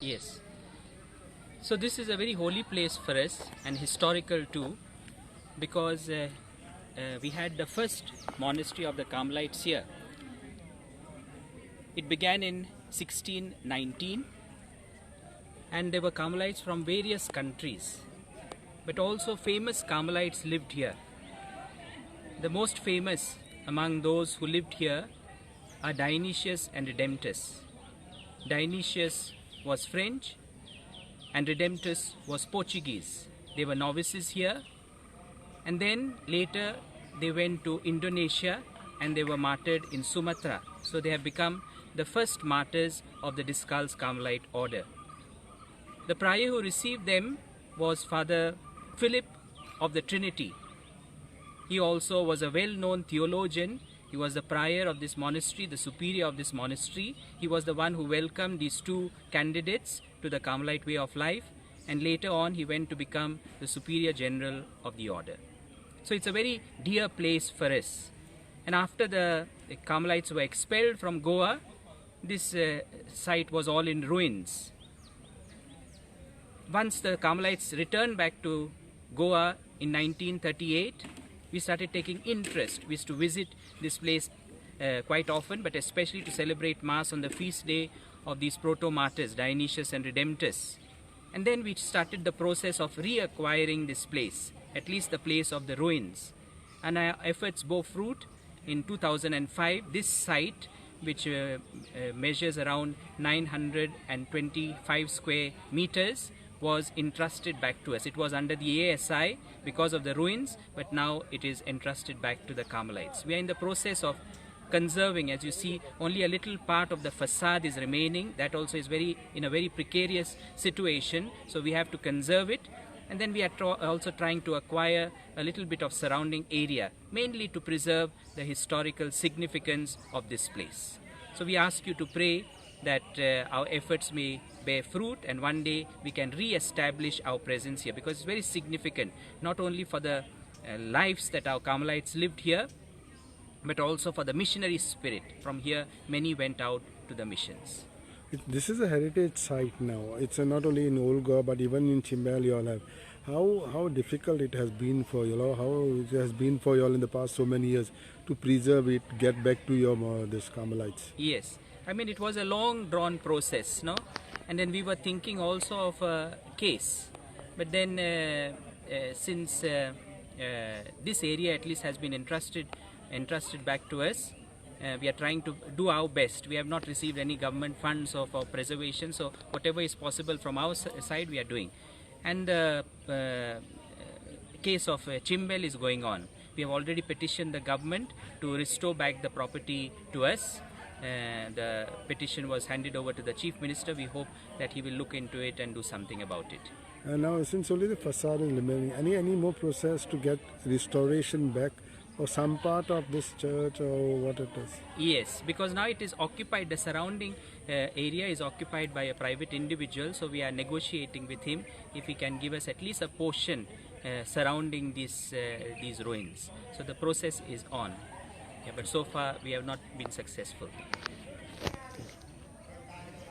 Yes. So this is a very holy place for us and historical too, because we had the first monastery of the Carmelites here. It began in 1619 and there were Carmelites from various countries, but also famous Carmelites lived here. The most famous among those who lived here are Dionysius and Redemptus. Dionysius was French and Redemptus was Portuguese. They were novices here, and then later they went to Indonesia and they were martyred in Sumatra. So they have become the first martyrs of the Discalced Carmelite order. The prior who received them was Father Philip of the Trinity. He also was a well-known theologian. He was the prior of this monastery, the superior of this monastery. He was the one who welcomed these two candidates to the Carmelite way of life, and later on he went to become the superior general of the order. So it's a very dear place for us. And after the Carmelites were expelled from Goa, this site was all in ruins. Once the Carmelites returned back to Goa in 1938, we started taking interest. We used to visit this place quite often, but especially to celebrate Mass on the feast day of these proto-martyrs, Dionysius and Redemptus. And then we started the process of reacquiring this place, at least the place of the ruins. And our efforts bore fruit. In 2005, this site, which measures around 925 square meters, was entrusted back to us. It was under the ASI because of the ruins, but now it is entrusted back to the Carmelites. We are in the process of conserving. As you see, only a little part of the facade is remaining. That also is in a very precarious situation, so we have to conserve it. And then we are also trying to acquire a little bit of surrounding area, mainly to preserve the historical significance of this place. So we ask you to pray that our efforts may bear fruit, and one day we can re-establish our presence here, because it's very significant, not only for the lives that our Carmelites lived here, but also for the missionary spirit. From here, many went out to the missions. This is a heritage site now. It's not only in Old Goa, but even in Chimbayal you all have. How difficult it has been for you all, how it has been for you all in the past so many years to preserve it, get back to your this Carmelites. Yes, I mean it was a long drawn process, no? And then we were thinking also of a case, but then since this area at least has been entrusted back to us, we are trying to do our best. We have not received any government funds for preservation, so whatever is possible from our side we are doing. And the case of Chimbayal is going on. We have already petitioned the government to restore back the property to us. The petition was handed over to the Chief Minister. We hope that he will look into it and do something about it. And now, since only the facade is remaining, any more process to get restoration back, or some part of this church, or what it is? Yes, because now it is occupied, the surrounding area is occupied by a private individual, so we are negotiating with him if he can give us at least a portion surrounding these ruins. So the process is on, yeah, but so far we have not been successful.